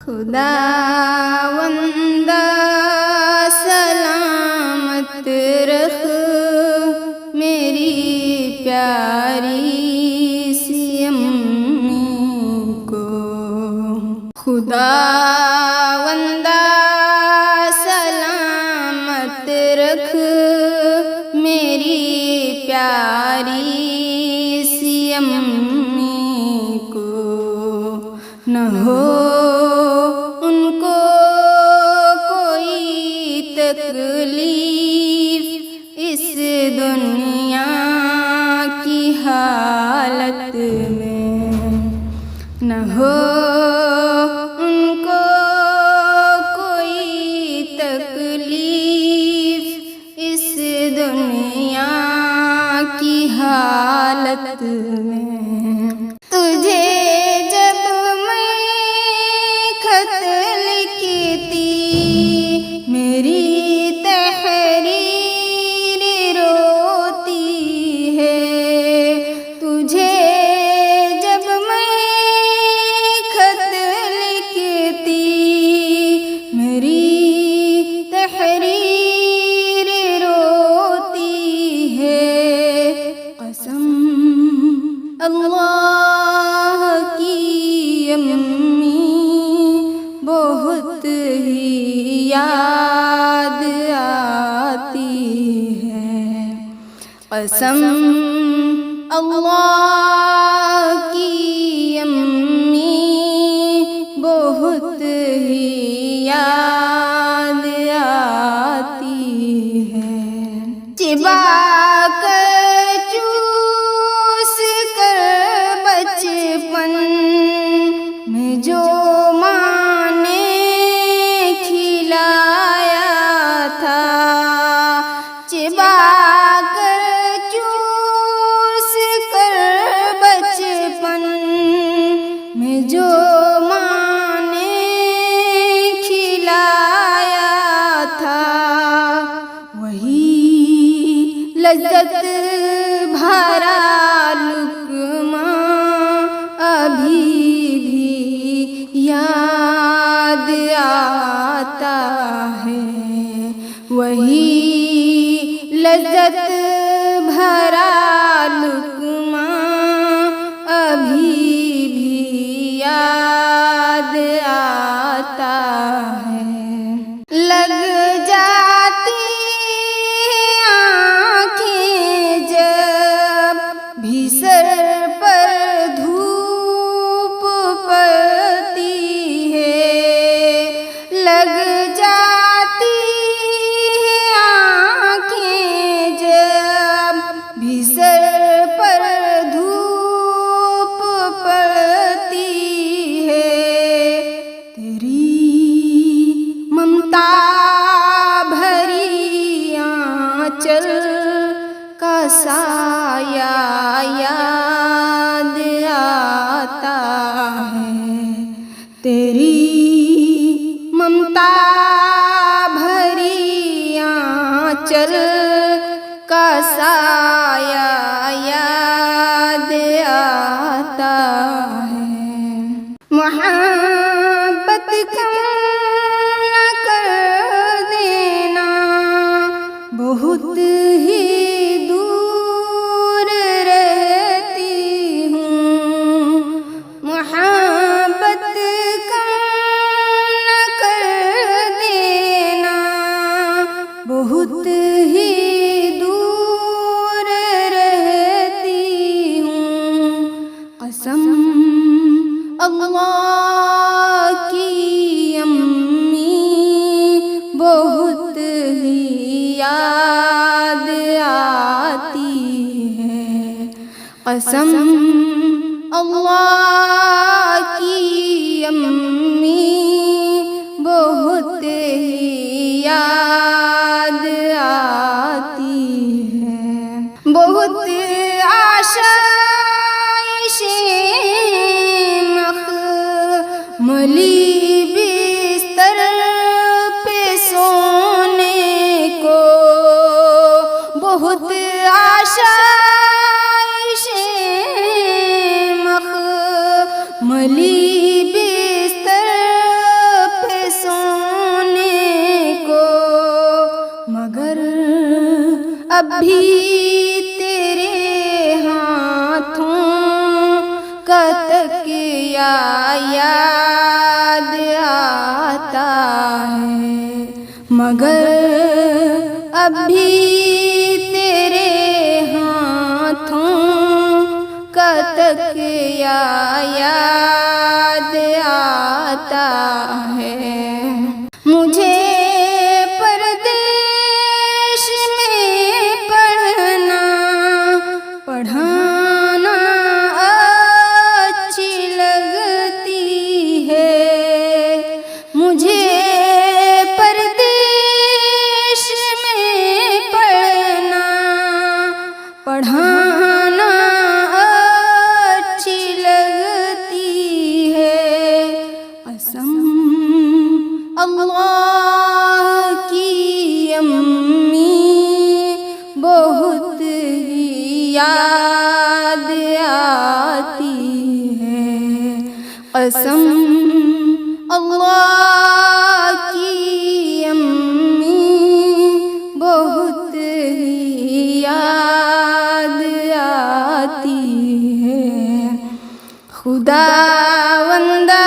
خداوندہ سلامت رکھ میری پیاری سی امی کو، خداوندہ سلامت رکھ میری پیاری سی امی کو، نہ ہو ان کو کوئی تکلیف اس دنیا کی حالت میں، نہ ہو ان کو کوئی تکلیف اس دنیا کی حالت میں۔ تجھے جب میں خط لکھتی میری تحریر روتی ہے، تجھے جب میں خط لکھتی میری تحریر روتی ہے، قسم اللہ کی امی بہت ہی یاد آتی ہے، قسم اللہ کی امی بہت ہی یاد آتی ہے، چبا کر چوس کر بچپن میں جو ماں نے کھلایا تھا، چبا کر چوس کر بچپن میں جو ماں نے کھلایا تھا، وہی لذت بھرا لقمہ ابھی بھی یاد آتا ہے، وہی لذت بھرا لقمہ ابھی بھی یاد آتا ہے، لگ جاتی آنکھیں جب بھی سر پر دھوپ پڑتی ہے، لگ جاتی آنکھیں جب بھی سر پر دھوپ پڑتی ہے، تیری ممتا بھری آنچل کا سایہ یاد آتا ہے، تیری ممتا بھری آنچل کا سایہ یاد آتا ہے، محبت کم نہ کر دینا، بہت ہی دور رہتی ہوں، محبت کم نہ کر دینا، بہت ہی دور رہتی ہوں، قسم اللہ کی امی بہت ہی یاد آتی ہے، قسم اللہ کی امی بہت ہی یاد آتی ہے، بہت آشائش مخملی بستر پہ سونے کو، بہت آشائش اب بھی تیرے ہاتھوں کا تکیا یاد آتا ہے، مگر اب بھی تیرے ہاتھوں کا تکیا یاد آتا ہے۔ مجھے پردیش میں پڑھانا اچھی لگتی ہے، مجھے پردیش میں پڑھانا اچھی لگتی ہے۔ قسم اللہ کی امی بہت ہی یاد آتی ہے، قسم اللہ کی امی بہت ہی یاد آتی ہے۔ خداوندہ